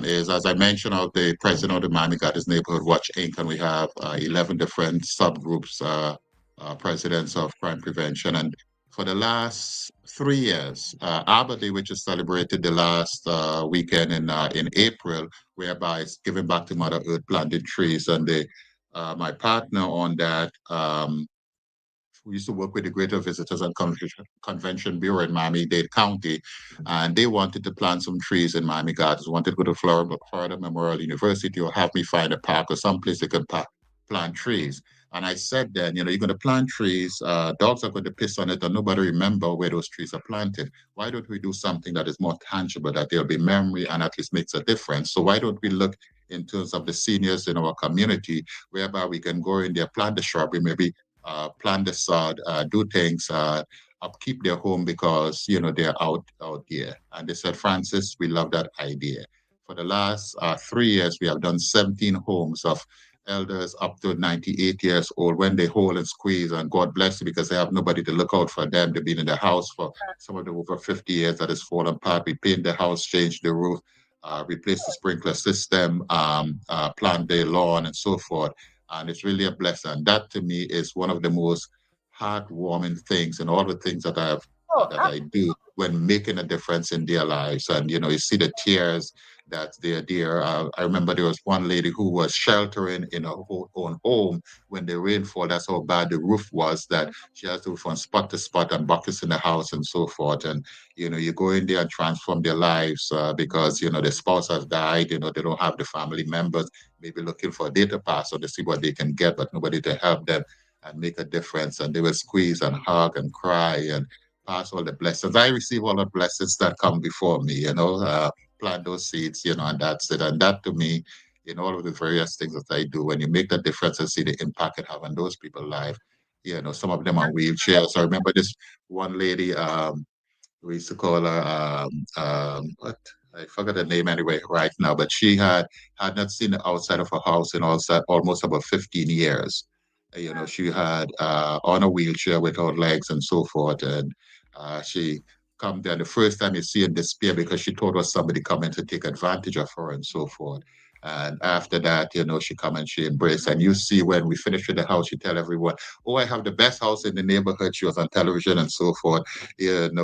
is, as I mentioned, of the president of the Miami Gardens Neighborhood Watch Inc., and we have 11 different subgroups, presidents of crime prevention. And for the last 3 years, Arbor Day, which is celebrated the last weekend in April, whereby it's giving back to Mother Earth, planting trees, and my partner on that. we used to work with the Greater Visitors and Convention Bureau in Miami-Dade County, and they wanted to plant some trees in Miami Gardens. Wanted to go to Florida Memorial University or have me find a park or someplace they could plant trees. And I said then, you're going to plant trees, dogs are going to piss on it, and nobody remember where those trees are planted. Why don't we do something that is more tangible, that there'll be memory and at least makes a difference? So why don't we look in terms of the seniors in our community, whereby we can go in there, plant the shrubbery, maybe plant the sod, do things, upkeep their home because they're out there. And they said, Francis, we love that idea. For the last 3 years, we have done 17 homes of elders up to 98 years old when they hold and squeeze, and God bless you because they have nobody to look out for them. They've been in the house for some of them over 50 years that has fallen apart. We paint the house, change the roof, replace the sprinkler system, plant the lawn, and so forth. And it's really a blessing. That to me is one of the most heartwarming things and all the things Oh, that I do when making a difference in their lives. And you see the tears that they're there. I remember there was one lady who was sheltering in her own home when the rainfall. That's how bad the roof was, that she has to go from spot to spot and buckets in the house and so forth. And you go in there and transform their lives because the spouse has died. They don't have the family members, maybe looking for a data pass or to see what they can get, but nobody to help them and make a difference. And they will squeeze and hug and cry and pass all the blessings. I receive all the blessings that come before me, plant those seeds, and that's it. And that to me, in all of the various things that I do, when you make that difference and see the impact it have on those people's life, some of them are wheelchairs. I remember this one lady, we used to call her what I forgot the name anyway right now, but she had not seen the outside of her house in also almost about 15 years. She had on a wheelchair with her legs and so forth, and she come there the first time you see in despair because she thought was somebody coming to take advantage of her and so forth. And after that, she come and she embraced. And you see when we finish with the house, she tell everyone, "Oh, I have the best house in the neighborhood." She was on television and so forth, and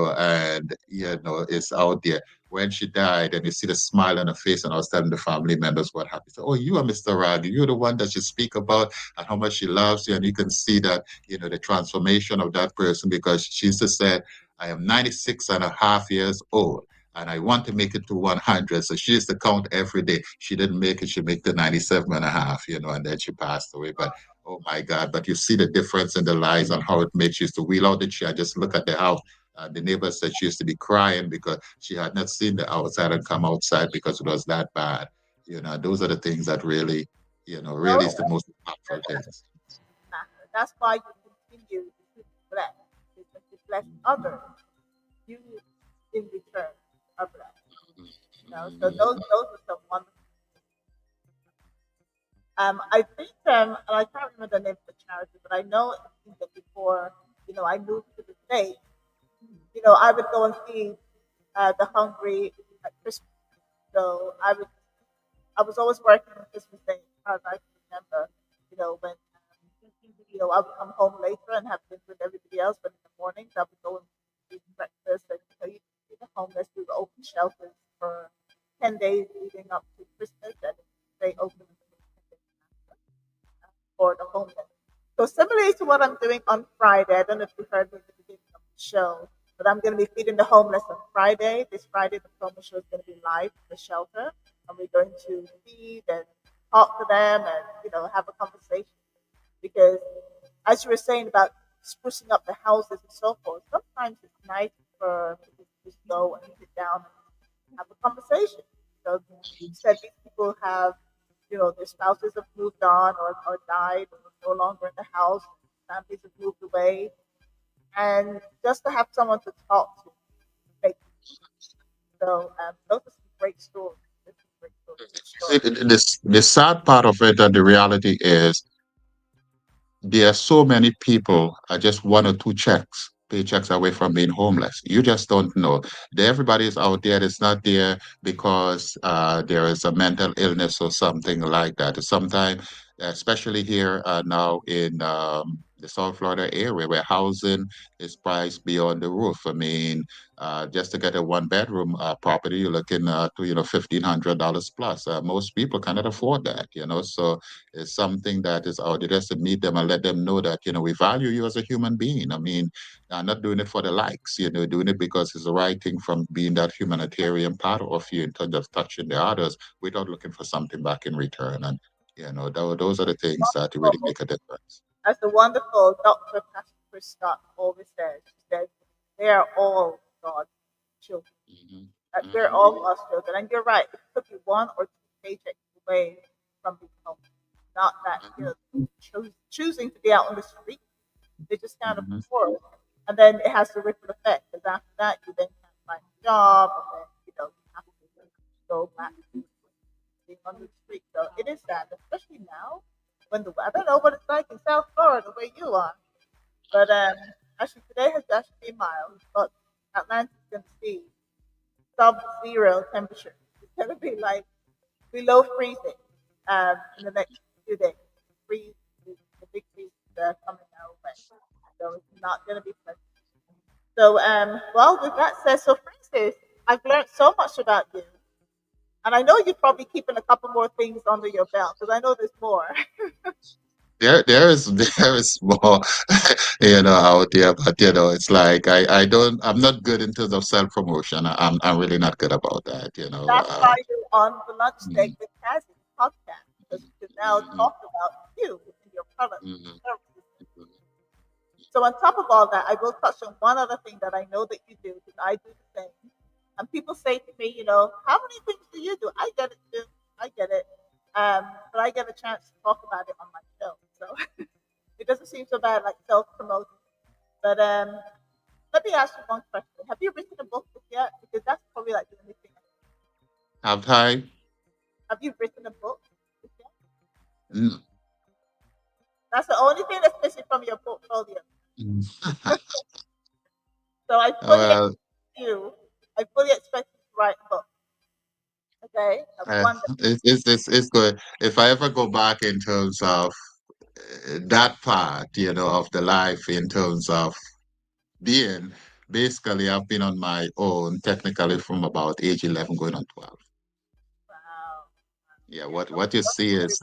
it's out there. When she died, and you see the smile on her face, and I was telling the family members what happened. So, oh, you are Mr. Ragoo. You're the one that she speak about and how much she loves you, and you can see that the transformation of that person because she used to say, "I am 96 and a half years old." And I want to make it to 100. So she used to count every day. She didn't make it. She made the 97 and a half, and then she passed away. But oh my God, but you see the difference in the lives and how it makes you to wheel out the chair, just look at the house. The neighbor said she used to be crying because she had not seen the outside and come outside because it was that bad. Those are the things that really, really no, is the most that impactful things. doesn't matter. That's why you continue to bless. Because you bless others, you in return are blessed. So those are some wonderful. I think and I can't remember the name of the charity, but I know that before I moved to the state, I would go and feed the hungry at Christmas. So I was always working on Christmas Day, as far as I can remember. When I would come home later and have dinner with everybody else, but in the mornings I would go and eat breakfast and you see the homeless. We would open shelters for 10 days leading up to Christmas, and stay open until 10 days after, for the homeless. So similarly to what I'm doing on Friday, I don't know if you heard me at the beginning of the show, but I'm going to be feeding the homeless on Friday. This Friday, the promo show is going to be live in the shelter, and we're going to feed and talk to them and have a conversation. Because as you were saying about sprucing up the houses and so forth, sometimes it's nice for people to just go and sit down and have a conversation. So you said these people have, their spouses have moved on or died or no longer in the house, families have moved away, and just to have someone to talk to, make so those are some great stories. Those are some great stories to See, share. the sad part of it and the reality is there are so many people are just one or two paychecks away from being homeless. You just don't know. Everybody is out there. It's not there because there is a mental illness or something like that. Sometimes, especially here now in the South Florida area where housing is priced beyond the roof. I mean, just to get a one bedroom property, you're looking to $1,500 plus. Most people cannot afford that, so it's something that is out there just to meet them and let them know that we value you as a human being. I mean, not doing it for the likes, doing it because it's the right thing from being that humanitarian part of you in terms of touching the others without looking for something back in return. And those are the things that really Wonderful. make a difference. As the wonderful Dr. Pastor Scott always says, she says, they are all God's children. Hmm. That we're Hmm. all God's children. And you're right, it could be one or two paychecks away from being home. Not that, choosing to be out on the street, they just can't Hmm. afford. And then it has the ripple effect because after that, you then can't find a job, and then, you have to go back to being on the street. So it is sad, especially now when I don't know what it's like in South Florida where you are, but actually today has actually been mild, but Atlanta's going to see sub-zero temperature. It's going to be like below freezing in the next few days. Freeze, the big freeze coming our way, so it's not going to be pleasant. So, well, with that said, so Francis, I've learned so much about you. And I know you're probably keeping a couple more things under your belt because I know there's more. There is there is more out there, but it's like I'm not good in terms of self promotion. I'm really not good about that. That's why you're on the lunch date Mm, with Cazzy podcast because we can now mhm, talk about you and your products and mhm, services. So on top of all that, I will touch on one other thing that I know that you do because I do the same. And people say to me, how many things do you do? I get it too. I get it. But I get a chance to talk about it on my show. So it doesn't seem so bad like self promoting. But let me ask you one question. Have you written a book yet? Because that's probably like the only thing. have I? Have you written a book yet? Mm, That's the only thing that's missing from your portfolio. mm. So I fully expect Well, you. I fully expect you to write a book. Okay, that's one. it's good. If I ever go back in terms of that part, of the life in terms of being, basically, I've been on my own technically from about age 11 going on 12. Wow. Yeah, Yeah. what you see is,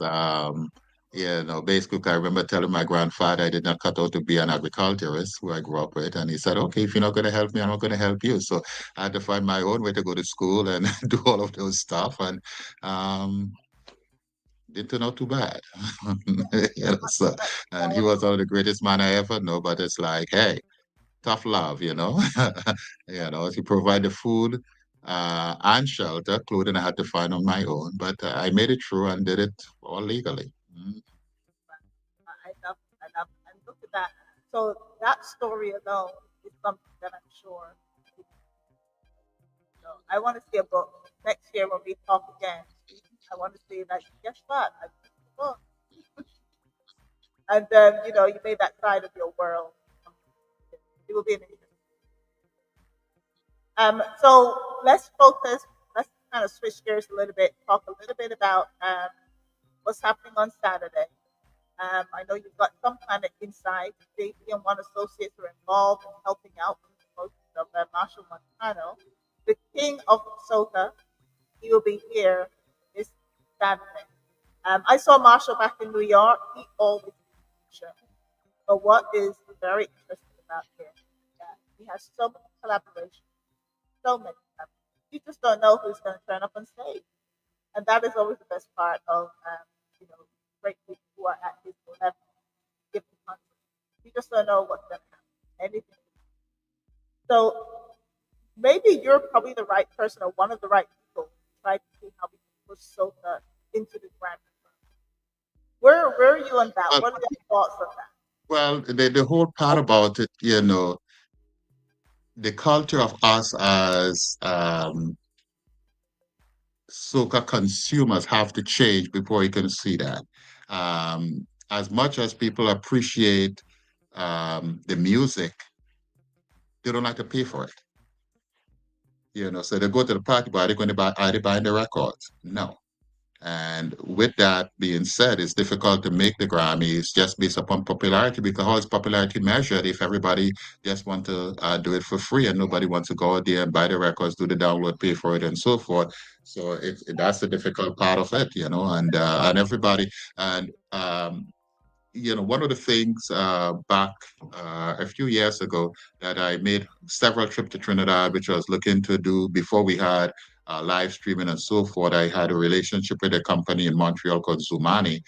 basically, I remember telling my grandfather I did not cut out to be an agriculturist who I grew up with. And he said, okay, if you're not going to help me, I'm not going to help you. So I had to find my own way to go to school and do all of those stuff. And um, didn't turn out too bad. So, and he was one of the greatest man I ever know. But it's like, hey, tough love. To provide the food and shelter, clothing I had to find on my own, but I made it through and did it all legally. Mm. I love it. I love it. And look at that. So that story alone is something that I'm sure. So I want to see a book next year when we talk again. I want to see like, guess what? I picked a book, and then you made that side of your world. It will be an interesting. So let's focus. Let's kind of switch gears a little bit. Talk a little bit about what's happening on Saturday. I know you've got some kind of insight. JP and one associates are involved in helping out with the promotion of Marshall Montano, the king of soca. He will be here this Saturday. I saw Marshall back in New York. He always show. But what is very interesting about him is that he has so many collaborations, so many. You just don't know who's going to turn up on stage, and that is always the best part of great people who are at his level giving concerts. You just don't know what's going to happen. Anything. So maybe you're probably the right person or one of the right people to try to see how we can push soca into the Grammy. Where are you on that? Well, What are your thoughts on that? well, the whole part about it, the culture of us as soca consumers have to change before you can see that. As much as people appreciate the music, they don't like to pay for it. So they go to the party, but are they going to buy? Are they buying the records? No. And with that being said, it's difficult to make the Grammys just based upon popularity because how is popularity measured if everybody just want to do it for free and nobody wants to go out there and buy the records, do the download, pay for it, and so forth. So that's the difficult part of it, and everybody and one of the things back a few years ago that I made several trips to Trinidad, which I was looking to do before we had live streaming and so forth. I had a relationship with a company in Montreal called Zumani.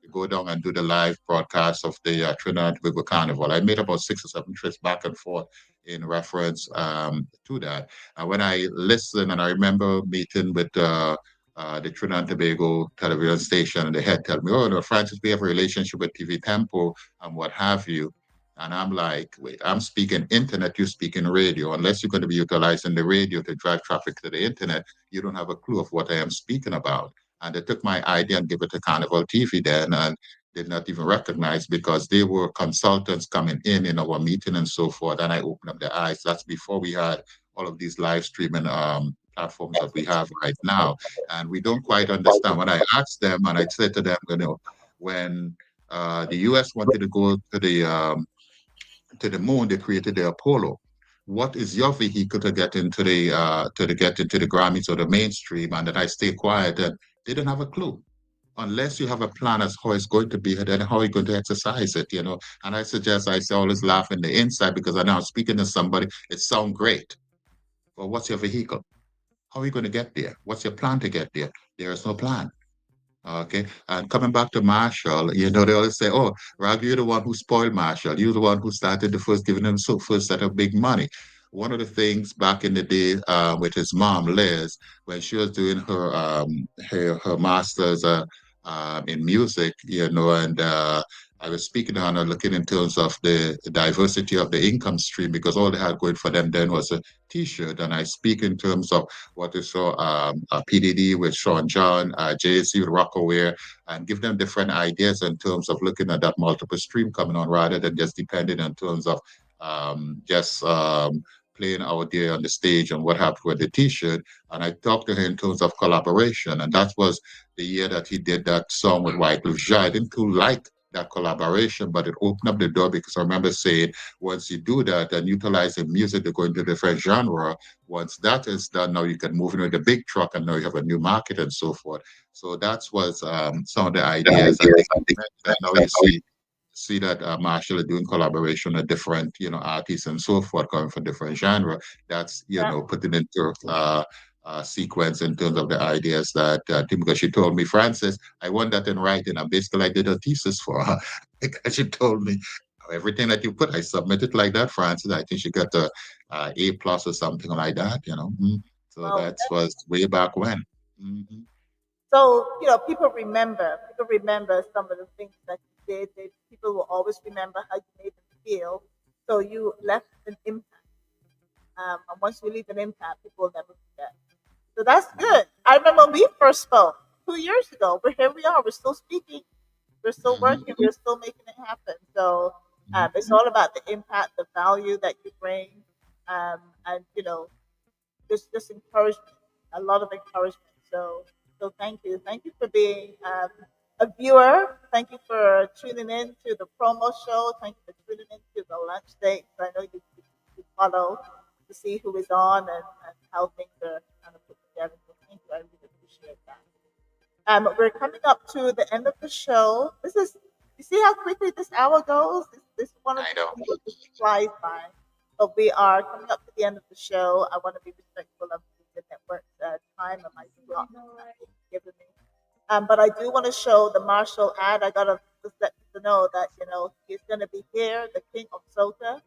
To go down and do the live broadcast of the Trinidad River Carnival. I made about 6 or 7 trips back and forth in reference to that. And when I listened, and I remember meeting with the Trinidad and Tobago television station, and the head tell me, "Oh no, Francis, we have a relationship with TV Tempo and what have you." And I'm like, wait, I'm speaking internet, you speaking radio. Unless you're going to be utilizing the radio to drive traffic to the internet, you don't have a clue of what I am speaking about. And they took my idea and gave it to Carnival TV then and did not even recognize because they were consultants coming in our meeting and so forth. And I opened up their eyes. That's before we had all of these live streaming platforms that we have right now. And we don't quite understand. When I asked them and I said to them, when the US wanted to go to the moon, they created the Apollo. What is your vehicle to get into the get into the Grammys or the mainstream? And then I stay quiet and they don't have a clue. Unless you have a plan as how it's going to be, then how are you going to exercise it? And I suggest I say always laugh in the inside because I know I'm speaking to somebody, it sounds great. But what's your vehicle? How are you going to get there? What's your plan to get there? There is no plan. Okay. And coming back to Marshall, they always say, "Oh, Ragoo, you're the one who spoiled Marshall. You're the one who started the first giving him so first set of big money." One of the things back in the day with his mom, Liz, when she was doing her master's in music, and I was speaking to her and looking in terms of the diversity of the income stream because all they had going for them then was a T-shirt, and I speak in terms of what they saw PDD with Sean John, Jay-Z with Rockaware, and give them different ideas in terms of looking at that multiple stream coming on rather than just depending in terms of just playing out there on the stage and what happened with the T-shirt. And I talked to him in terms of collaboration, and that was the year that he did that song with Wycliffe Jean. I didn't too like that collaboration, but it opened up the door because I remember saying once you do that and utilizing music to go into different genre, once that is done, now you can move into the big truck and now you have a new market and so forth. So that was some of the ideas. I think that now you see that Marshall are doing collaboration with different, artists and so forth coming from different genre. That's, Yeah. putting into sequence in terms of the ideas that because she told me, Francis, I want that in writing. And basically I did a thesis for her because she told me everything that you put, I submitted like that, Francis. I think she got a plus or something like that, So Well, that was way back when. Mhm. so people remember some of the things that you did. People will always remember how you made them feel. So you left an impact. And once you leave an impact, people will never forget. So that's good. I remember when we first spoke 2 years ago. But here we are. We're still speaking. We're still Mhm. working. We're still making it happen. So it's Mhm. all about the impact, the value that you bring, and just encouragement, a lot of encouragement. So thank you for being a viewer. Thank you for tuning in to the promo show. Thank you for tuning in to the lunch date. I know you follow to see who is on and how things are kind of put together. So thank you. I really appreciate that. We're coming up to the end of the show. You see how quickly this hour goes? This is one of I the know. things that just flies by. But we are coming up to the end of the show. I want to be respectful of the network's time and my slot that they've given me. But I do want to show the Marshall ad. I gotta just let people know that he's gonna be here, the King of Soca.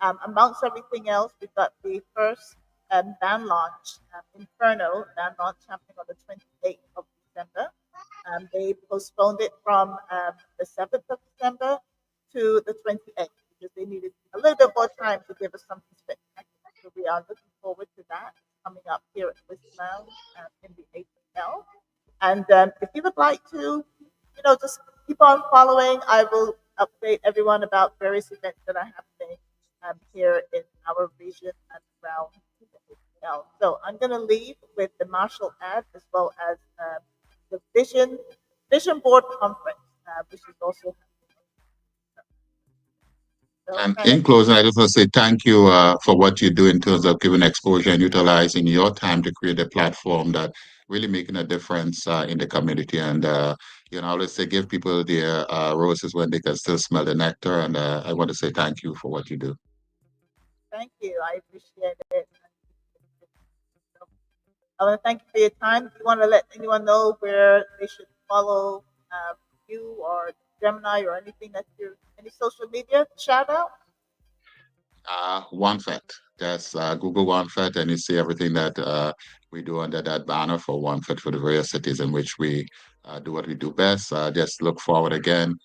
Amongst everything else, we've got the first band launch, Inferno band launch happening on the 28th of December. They postponed it from the 7th of December to the 28th because they needed a little bit more time to give us something spectacular. So we are looking forward to that coming up here at West Lounge in the ATL. And if you would like to, just keep on following, I will update everyone about various events that are happening here in our region and around the ATL. So I'm going to leave with the Marshall ad as well as the Vision Board Conference, which is also so And kind of in closing, I just want to say thank you for what you do in terms of giving exposure and utilizing your time to create a platform that really making a difference in the community. And I always say give people their roses when they can still smell the nectar. And I want to say thank you for what you do. thank you. I appreciate it. I want to thank you for your time. Do you want to let anyone know where they should follow you or Gemini or anything that you any social media shout out? OneFed. Just Google OneFed and you see everything that we do under that banner for OneFed for the various cities in which we do what we do best. Just look forward again.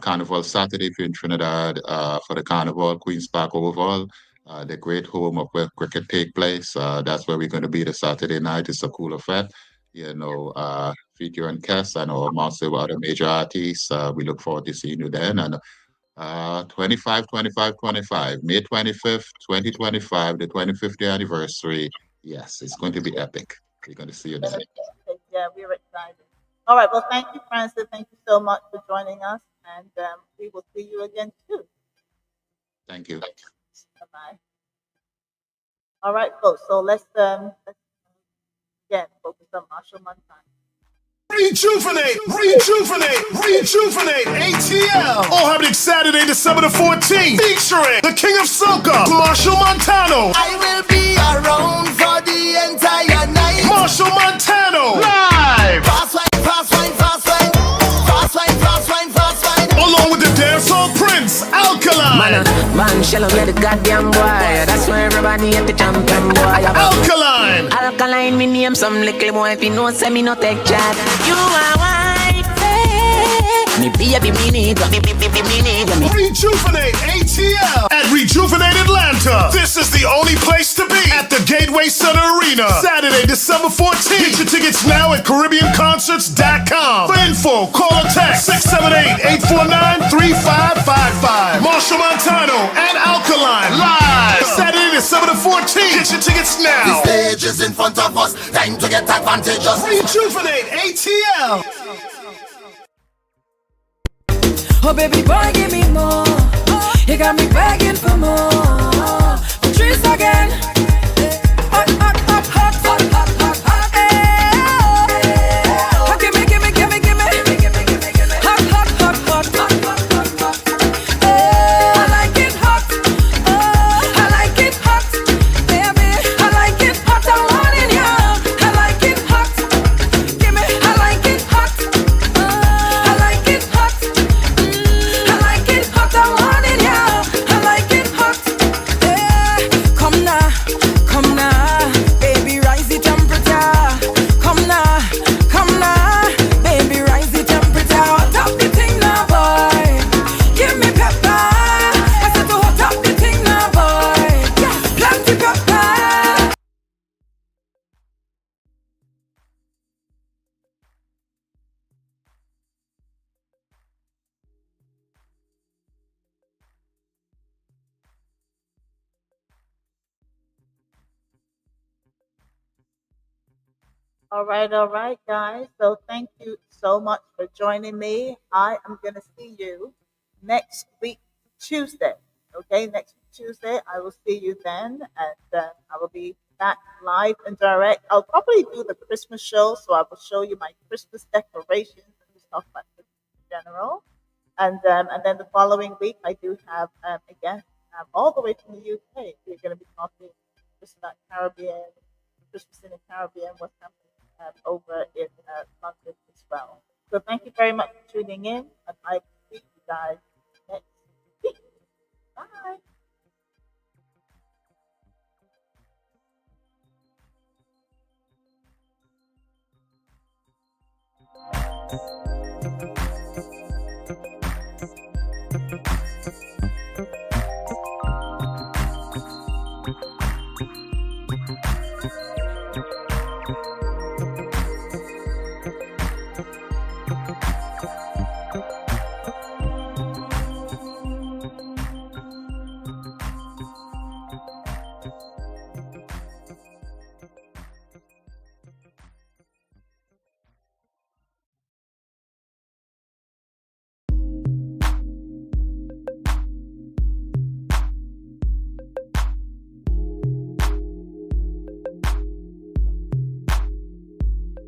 Carnival Saturday if you're in Trinidad for the Carnival, Queen's Park Oval, the great home of where cricket take place. That's where we're going to be the Saturday night. It's a cool effect. Featuring Kess and also other major artists. We look forward to seeing you then. And 25, 25, 25, May 25th, 2025, the 25th anniversary. Yes, it's going to be epic. We're going to see you then. Yeah, we're excited. All right. Well, thank you, Francis. Thank you so much for joining us, and we will see you again soon. Thank you. Bye bye. All right, folks. So let's again focus on Marshall Montana. Rejuvenate ATL. All happening Saturday, December the 14th. Featuring the King of Soca, Marshall Montano. I will be around for the entire night. Marshall Montano. Live. Fast wine, fast wine, fast wine. Fast wine, fast wine, fast wine. Along with the dancehall prince, Alkaline. Man, shell out the goddamn boy. That's why everybody at the champion boy. Alkaline. Alkaline, me name some little boy. If you know, say me no take chat. You are white. Me baby, me need me. Rejuvenate ATL at Rejuvenate Atlanta. This is the only place to be at the Gateway Center Arena. Saturday, December 14th. Get your tickets now at CaribbeanConcerts.com. For info, call or text 678-849-3555. Marshall Montano and Alkaline live. Saturday, December the 14th. Get your tickets now. The stage is in front of us. Time to get advantageous. Rejuvenate ATL. Oh baby boy, give me more. You got me begging for more. Patrice again. Hot, hot, hot, hot, hot, hot, hot, hot. Oh, give me, give me, give me, give me. Hot, hot, hot, hot, hot, hot, hot, hot. I like it hot. I like it hot, baby. I like it hot. I want it, yeah. I like it hot. Give me, I like it hot. I like it hot. I like it hot, I want it, yeah. I like it hot. Yeah. Come now, baby, rise the temperature. Come now, baby, rise the temperature. Hot up the thing now, boy. Give me pepper. I said to hot up the thing now, boy. Yeah, plenty pepper. All right, guys. So thank you so much for joining me. I am gonna see you next week Tuesday. Okay, next week Tuesday. I will see you then, and I will be back live and direct. I'll probably do the Christmas show, so I will show you my Christmas decorations and just talk about Christmas in general. And then the following week, I do have again all the way from the UK. We're going to be talking just about Caribbean, Christmas in the Caribbean, what's happening over in London as well. So thank you very much for tuning in, and I will see you guys next week. Bye.